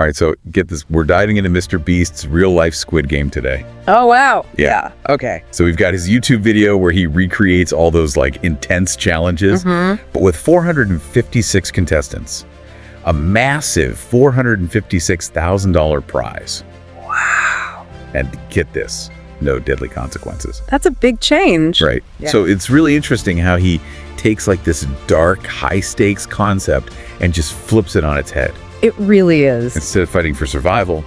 All right, so get this. We're diving into MrBeast's real-life Squid Game today. Oh, wow. Yeah. Okay. So we've got his YouTube video where he recreates all those like intense challenges, but with 456 contestants. A massive $456,000 prize. Wow. And get this, no deadly consequences. That's a big change. Right. Yeah. So it's really interesting how he takes like this dark, high-stakes concept and just flips it on its head. It really is. Instead of fighting for survival,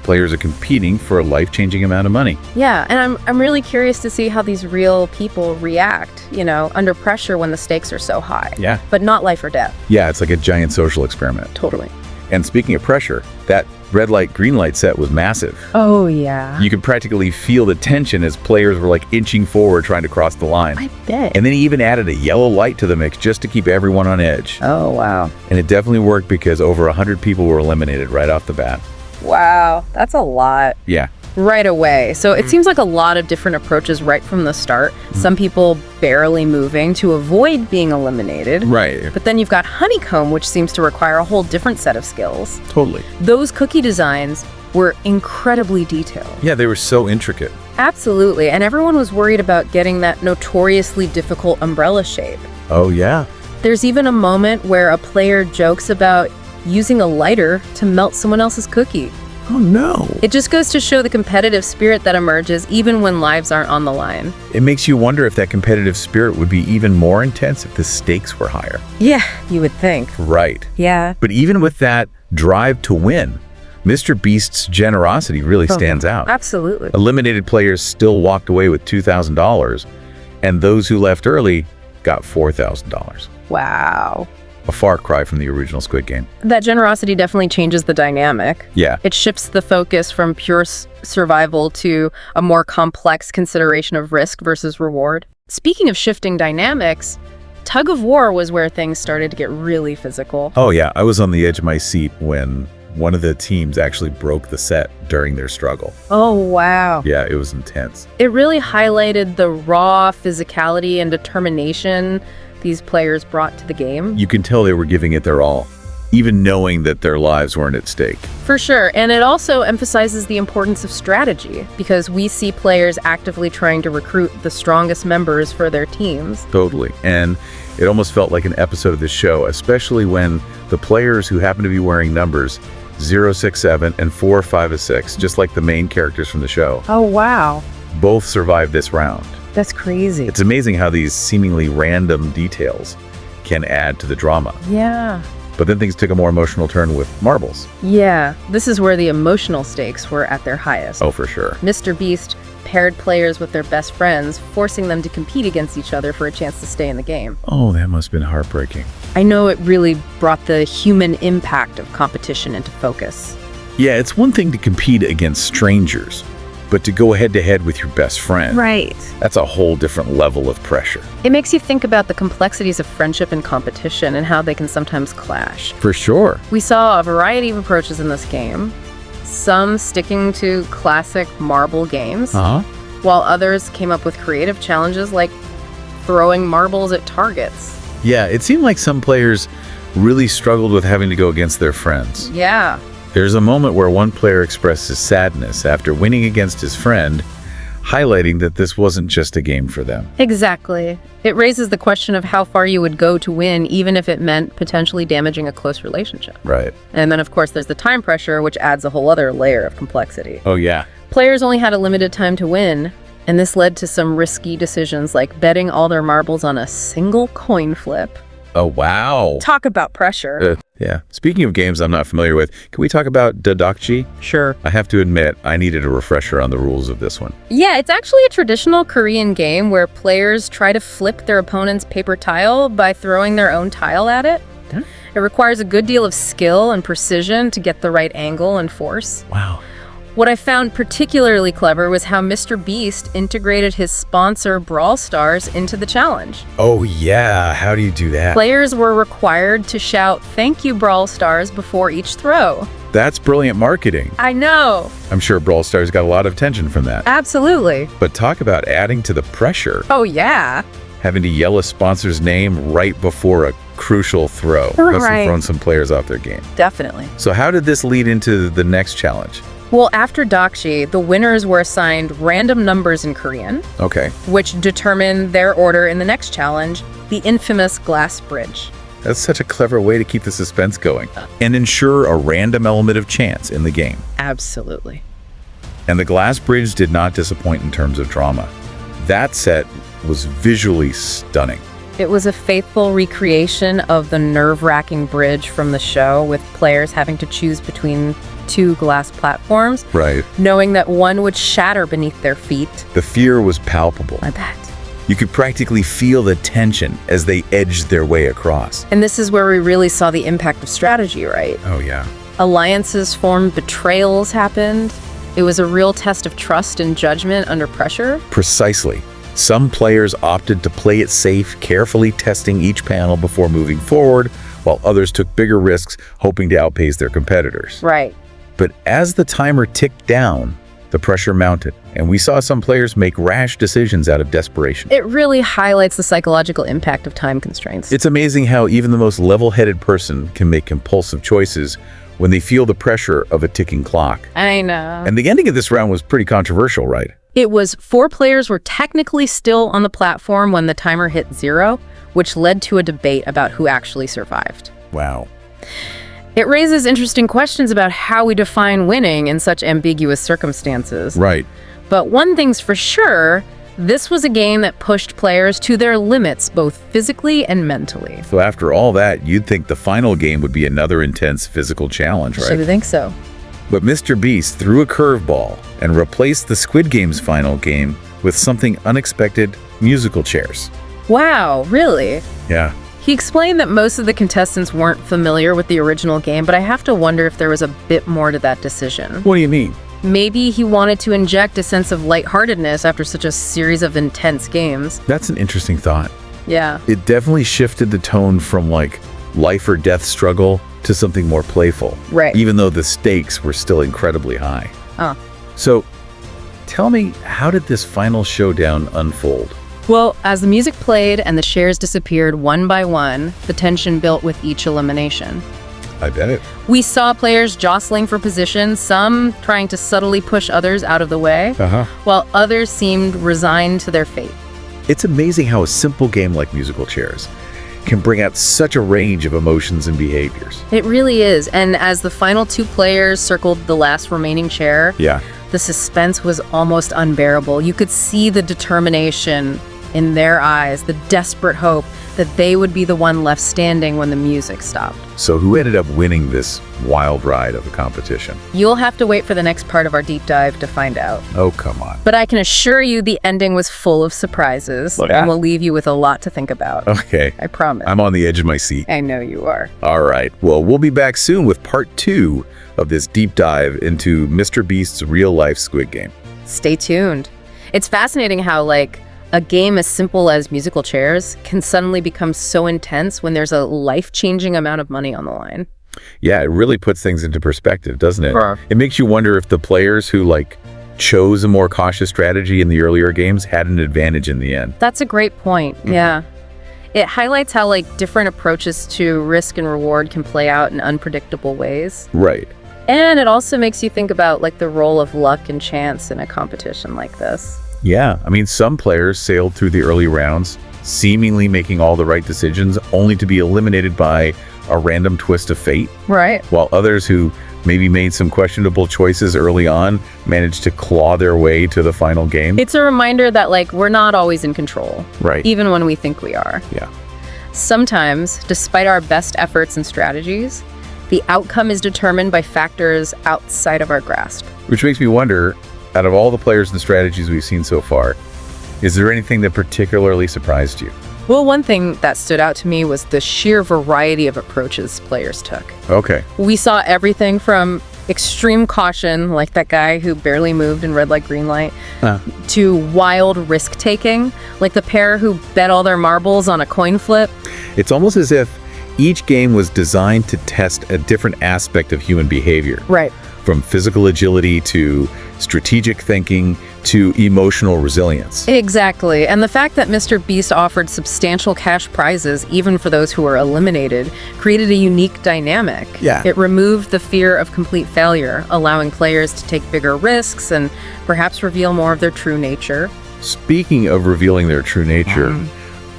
players are competing for a life-changing amount of money. Yeah, and I'm really curious to see how these real people react, under pressure when the stakes are so high. Yeah. But not life or death. Yeah, it's like a giant social experiment. Totally. And speaking of pressure, that red light, green light set was massive. Oh, yeah. You could practically feel the tension as players were like inching forward trying to cross the line. I bet. And then he even added a yellow light to the mix just to keep everyone on edge. Oh, wow. And it definitely worked because over 100 people were eliminated right off the bat. Wow, that's a lot. Yeah. Right away. So it seems like a lot of different approaches right from the start. Some people barely moving to avoid being eliminated. Right. But then you've got Honeycomb, which seems to require a whole different set of skills. Totally. Those cookie designs were incredibly detailed. Yeah, they were so intricate. Absolutely. And everyone was worried about getting that notoriously difficult umbrella shape. Oh, yeah. There's even a moment where a player jokes about using a lighter to melt someone else's cookie. Oh, no. It just goes to show the competitive spirit that emerges even when lives aren't on the line. It makes you wonder if that competitive spirit would be even more intense if the stakes were higher. Yeah, you would think. Right. Yeah. But even with that drive to win, MrBeast's generosity really stands out. Absolutely. Eliminated players still walked away with $2,000, and those who left early got $4,000. Wow. A far cry from the original Squid Game. That generosity definitely changes the dynamic. Yeah. It shifts the focus from pure survival to a more complex consideration of risk versus reward. Speaking of shifting dynamics, Tug of War was where things started to get really physical. Oh, yeah. I was on the edge of my seat when one of the teams actually broke the set during their struggle. Oh, wow. Yeah, it was intense. It really highlighted the raw physicality and determination these players brought to the game. You can tell they were giving it their all, even knowing that their lives weren't at stake. For sure, and it also emphasizes the importance of strategy, because we see players actively trying to recruit the strongest members for their teams. Totally. And it almost felt like an episode of this show, especially when the players who happen to be wearing numbers 067 and 456, just like the main characters from the show, Oh, wow. both survived this round. That's crazy. It's amazing how these seemingly random details can add to the drama. Yeah. But then things took a more emotional turn with marbles. Yeah, this is where the emotional stakes were at their highest. Oh, for sure. MrBeast paired players with their best friends, forcing them to compete against each other for a chance to stay in the game. Oh, that must have been heartbreaking. I know it really brought the human impact of competition into focus. Yeah, it's one thing to compete against strangers, but to go head-to-head with your best friend, Right. that's a whole different level of pressure. It makes you think about the complexities of friendship and competition and how they can sometimes clash. For sure. We saw a variety of approaches in this game, some sticking to classic marble games, while others came up with creative challenges like throwing marbles at targets. Yeah, it seemed like some players really struggled with having to go against their friends. Yeah. There's a moment where one player expresses sadness after winning against his friend, highlighting that this wasn't just a game for them. Exactly. It raises the question of how far you would go to win, even if it meant potentially damaging a close relationship. Right. And then, of course, there's the time pressure, which adds a whole other layer of complexity. Oh, yeah. Players only had a limited time to win, and this led to some risky decisions like betting all their marbles on a single coin flip. Oh, wow. Talk about pressure. Yeah. Speaking of games I'm not familiar with, can we talk about Ddakji? Sure. I have to admit, I needed a refresher on the rules of this one. Yeah, it's actually a traditional Korean game where players try to flip their opponent's paper tile by throwing their own tile at it. Huh? It requires a good deal of skill and precision to get the right angle and force. Wow. What I found particularly clever was how MrBeast integrated his sponsor Brawl Stars into the challenge. Oh, yeah. How do you do that? Players were required to shout "Thank you, Brawl Stars" before each throw. That's brilliant marketing. I know. I'm sure Brawl Stars got a lot of attention from that. Absolutely. But talk about adding to the pressure. Oh, yeah. Having to yell a sponsor's name right before a crucial throw. Must have Right. thrown some players off their game. Definitely. So how did this lead into the next challenge? Well, after Ddakji, the winners were assigned random numbers in Korean, Okay. which determined their order in the next challenge, the infamous glass bridge. That's such a clever way to keep the suspense going and ensure a random element of chance in the game. Absolutely. And the glass bridge did not disappoint in terms of drama. That set was visually stunning. It was a faithful recreation of the nerve-wracking bridge from the show, with players having to choose between two glass platforms, Right. knowing that one would shatter beneath their feet. The fear was palpable. I bet. You could practically feel the tension as they edged their way across. And this is where we really saw the impact of strategy, right? Oh, yeah. Alliances formed, betrayals happened. It was a real test of trust and judgment under pressure. Precisely. Some players opted to play it safe, carefully testing each panel before moving forward, while others took bigger risks, hoping to outpace their competitors. Right. But as the timer ticked down, the pressure mounted, and we saw some players make rash decisions out of desperation. It really highlights the psychological impact of time constraints. It's amazing how even the most level-headed person can make compulsive choices when they feel the pressure of a ticking clock. I know. And the ending of this round was pretty controversial, right? It was 4 players were technically still on the platform when the timer hit 0, which led to a debate about who actually survived. Wow. It raises interesting questions about how we define winning in such ambiguous circumstances. Right. But one thing's for sure, this was a game that pushed players to their limits, both physically and mentally. So after all that, you'd think the final game would be another intense physical challenge, Should right? we think so? But MrBeast threw a curveball and replaced the Squid Game's final game with something unexpected: musical chairs. Wow, really? Yeah. He explained that most of the contestants weren't familiar with the original game, but I have to wonder if there was a bit more to that decision. What do you mean? Maybe he wanted to inject a sense of lightheartedness after such a series of intense games. That's an interesting thought. Yeah. It definitely shifted the tone from like life or death struggle to something more playful. Right. Even though the stakes were still incredibly high. Oh. So tell me, how did this final showdown unfold? Well, as the music played and the shares disappeared one by one, the tension built with each elimination. I bet it. We saw players jostling for position, some trying to subtly push others out of the way, while others seemed resigned to their fate. It's amazing how a simple game like musical chairs can bring out such a range of emotions and behaviors. It really is, and as the final 2 players circled the last remaining chair, Yeah. the suspense was almost unbearable. You could see the determination in their eyes, the desperate hope that they would be the one left standing when the music stopped. So who ended up winning this wild ride of a competition? You'll have to wait for the next part of our deep dive to find out. Oh, come on. But I can assure you the ending was full of surprises and will leave you with a lot to think about. Okay. I promise. I'm on the edge of my seat. I know you are. All right. Well, we'll be back soon with part 2 of this deep dive into MrBeast's real-life Squid Game. Stay tuned. It's fascinating how, a game as simple as musical chairs can suddenly become so intense when there's a life-changing amount of money on the line. Yeah, it really puts things into perspective, doesn't it? Sure. It makes you wonder if the players who, chose a more cautious strategy in the earlier games had an advantage in the end. That's a great point. Yeah. It highlights how, different approaches to risk and reward can play out in unpredictable ways. Right. And it also makes you think about, the role of luck and chance in a competition like this. Yeah, I mean, some players sailed through the early rounds, seemingly making all the right decisions, only to be eliminated by a random twist of fate, Right. while others who maybe made some questionable choices early on managed to claw their way to the final game. It's a reminder that, we're not always in control. Right. Even when we think we are. Yeah. Sometimes, despite our best efforts and strategies, the outcome is determined by factors outside of our grasp. Which makes me wonder, out of all the players and strategies we've seen so far, is there anything that particularly surprised you? Well, one thing that stood out to me was the sheer variety of approaches players took. Okay. We saw everything from extreme caution, like that guy who barely moved in red light, green light, to wild risk-taking, like the pair who bet all their marbles on a coin flip. It's almost as if each game was designed to test a different aspect of human behavior. Right. from physical agility to strategic thinking to emotional resilience. Exactly. And the fact that MrBeast offered substantial cash prizes, even for those who were eliminated, created a unique dynamic. Yeah. It removed the fear of complete failure, allowing players to take bigger risks and perhaps reveal more of their true nature. Speaking of revealing their true nature,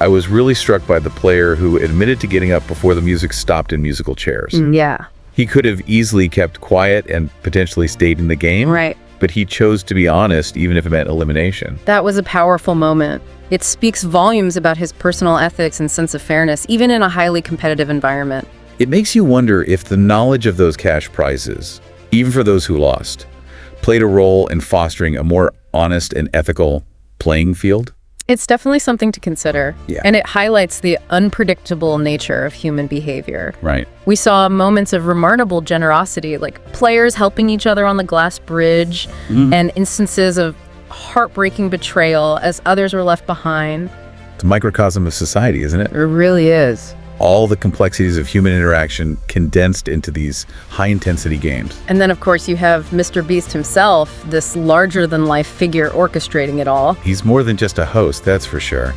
I was really struck by the player who admitted to getting up before the music stopped in musical chairs. Yeah. He could have easily kept quiet and potentially stayed in the game. Right. But he chose to be honest, even if it meant elimination. That was a powerful moment. It speaks volumes about his personal ethics and sense of fairness, even in a highly competitive environment. It makes you wonder if the knowledge of those cash prizes, even for those who lost, played a role in fostering a more honest and ethical playing field. It's definitely something to consider. Yeah. And it highlights the unpredictable nature of human behavior. Right. We saw moments of remarkable generosity, like players helping each other on the glass bridge, and instances of heartbreaking betrayal as others were left behind. It's a microcosm of society, isn't it? It really is. All the complexities of human interaction condensed into these high-intensity games. And then, of course, you have MrBeast himself, this larger-than-life figure orchestrating it all. He's more than just a host, that's for sure.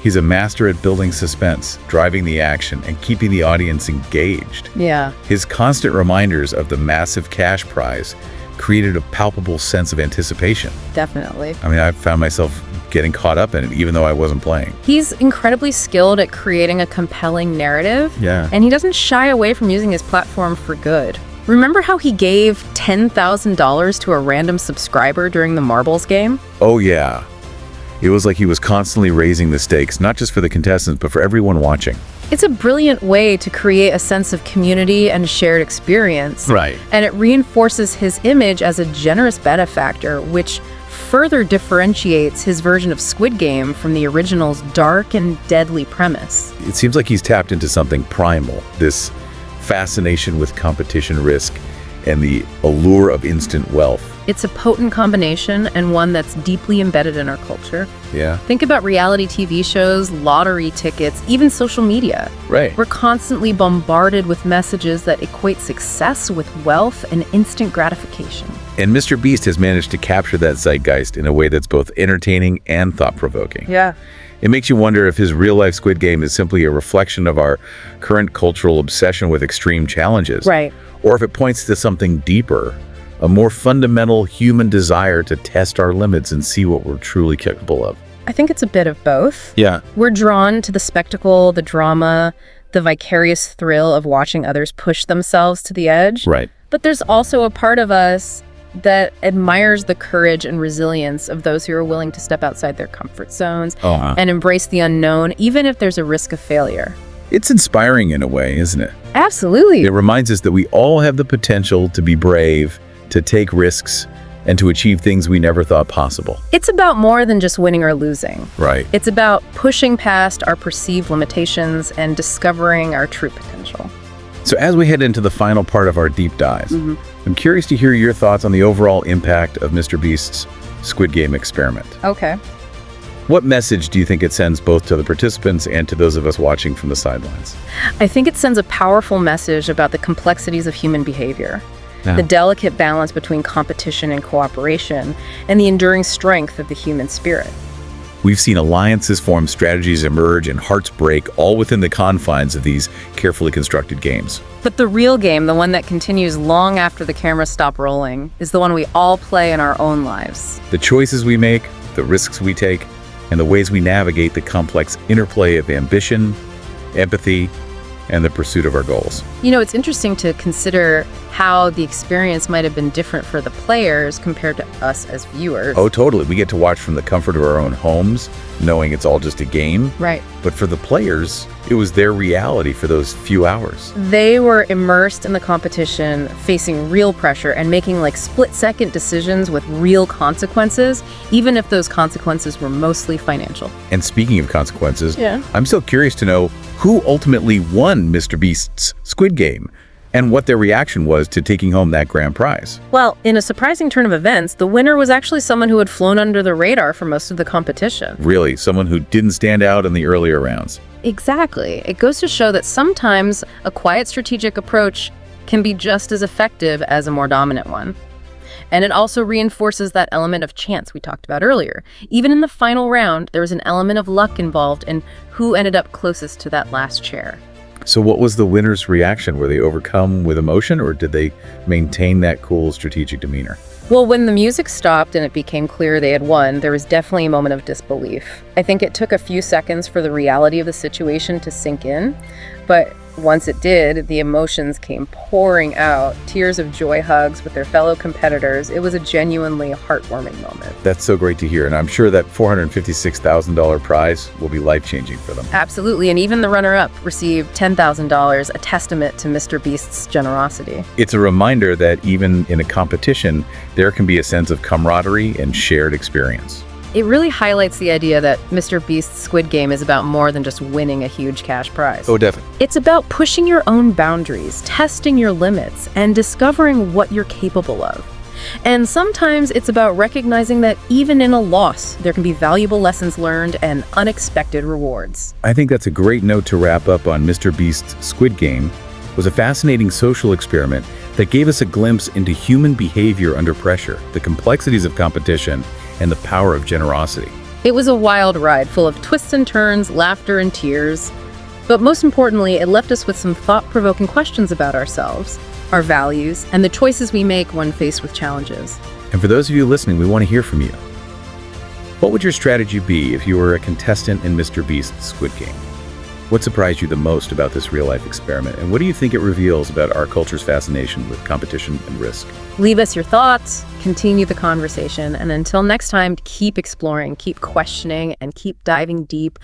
He's a master at building suspense, driving the action, and keeping the audience engaged. Yeah. His constant reminders of the massive cash prize created a palpable sense of anticipation. Definitely. I mean, I found myself getting caught up in it, even though I wasn't playing. He's incredibly skilled at creating a compelling narrative. Yeah. And he doesn't shy away from using his platform for good. Remember how he gave $10,000 to a random subscriber during the marbles game? Oh, yeah. It was like he was constantly raising the stakes, not just for the contestants, but for everyone watching. It's a brilliant way to create a sense of community and shared experience. Right. And it reinforces his image as a generous benefactor, which further differentiates his version of Squid Game from the original's dark and deadly premise. It seems like he's tapped into something primal, this fascination with competition risk and the allure of instant wealth. It's a potent combination and one that's deeply embedded in our culture. Yeah. Think about reality TV shows, lottery tickets, even social media. Right. We're constantly bombarded with messages that equate success with wealth and instant gratification. And MrBeast has managed to capture that zeitgeist in a way that's both entertaining and thought-provoking. Yeah. It makes you wonder if his real-life Squid Game is simply a reflection of our current cultural obsession with extreme challenges. Right. Or if it points to something deeper, a more fundamental human desire to test our limits and see what we're truly capable of. I think it's a bit of both. Yeah. We're drawn to the spectacle, the drama, the vicarious thrill of watching others push themselves to the edge. Right. But there's also a part of us that admires the courage and resilience of those who are willing to step outside their comfort zones and embrace the unknown, even if there's a risk of failure. It's inspiring in a way, isn't it? Absolutely. It reminds us that we all have the potential to be brave, to take risks, and to achieve things we never thought possible. It's about more than just winning or losing. Right. It's about pushing past our perceived limitations and discovering our true potential. So as we head into the final part of our deep dives, I'm curious to hear your thoughts on the overall impact of MrBeast's Squid Game experiment. Okay. What message do you think it sends both to the participants and to those of us watching from the sidelines? I think it sends a powerful message about the complexities of human behavior, the delicate balance between competition and cooperation, and the enduring strength of the human spirit. We've seen alliances form, strategies emerge, and hearts break, all within the confines of these carefully constructed games. But the real game, the one that continues long after the cameras stop rolling, is the one we all play in our own lives. The choices we make, the risks we take, and the ways we navigate the complex interplay of ambition, empathy, and the pursuit of our goals. You know, it's interesting to consider how the experience might have been different for the players compared to us as viewers. Oh, totally. We get to watch from the comfort of our own homes, knowing it's all just a game. Right. But for the players, it was their reality for those few hours. They were immersed in the competition, facing real pressure and making like split-second decisions with real consequences, even if those consequences were mostly financial. And speaking of consequences, Yeah. I'm so curious to know who ultimately won MrBeast's Squid Game and what their reaction was to taking home that grand prize. Well, in a surprising turn of events, the winner was actually someone who had flown under the radar for most of the competition. Really, someone who didn't stand out in the earlier rounds. Exactly. It goes to show that sometimes a quiet strategic approach can be just as effective as a more dominant one. And it also reinforces that element of chance we talked about earlier. Even in the final round, there was an element of luck involved in who ended up closest to that last chair. So what was the winner's reaction? Were they overcome with emotion, or did they maintain that cool strategic demeanor? Well, when the music stopped and it became clear they had won, there was definitely a moment of disbelief. I think it took a few seconds for the reality of the situation to sink in, but once it did, the emotions came pouring out, tears of joy, hugs with their fellow competitors. It was a genuinely heartwarming moment. That's so great to hear, and I'm sure that $456,000 prize will be life-changing for them. Absolutely, and even the runner-up received $10,000, a testament to MrBeast's generosity. It's a reminder that even in a competition, there can be a sense of camaraderie and shared experience. It really highlights the idea that MrBeast's Squid Game is about more than just winning a huge cash prize. Oh, definitely. It's about pushing your own boundaries, testing your limits, and discovering what you're capable of. And sometimes it's about recognizing that even in a loss, there can be valuable lessons learned and unexpected rewards. I think that's a great note to wrap up on. MrBeast's Squid Game was a fascinating social experiment that gave us a glimpse into human behavior under pressure, the complexities of competition, and the power of generosity. It was a wild ride full of twists and turns, laughter and tears. But most importantly, it left us with some thought-provoking questions about ourselves, our values, and the choices we make when faced with challenges. And for those of you listening, we want to hear from you. What would your strategy be if you were a contestant in MrBeast's Squid Game? What surprised you the most about this real-life experiment, and what do you think it reveals about our culture's fascination with competition and risk? Leave us your thoughts, continue the conversation, and until next time, keep exploring, keep questioning, and keep diving deep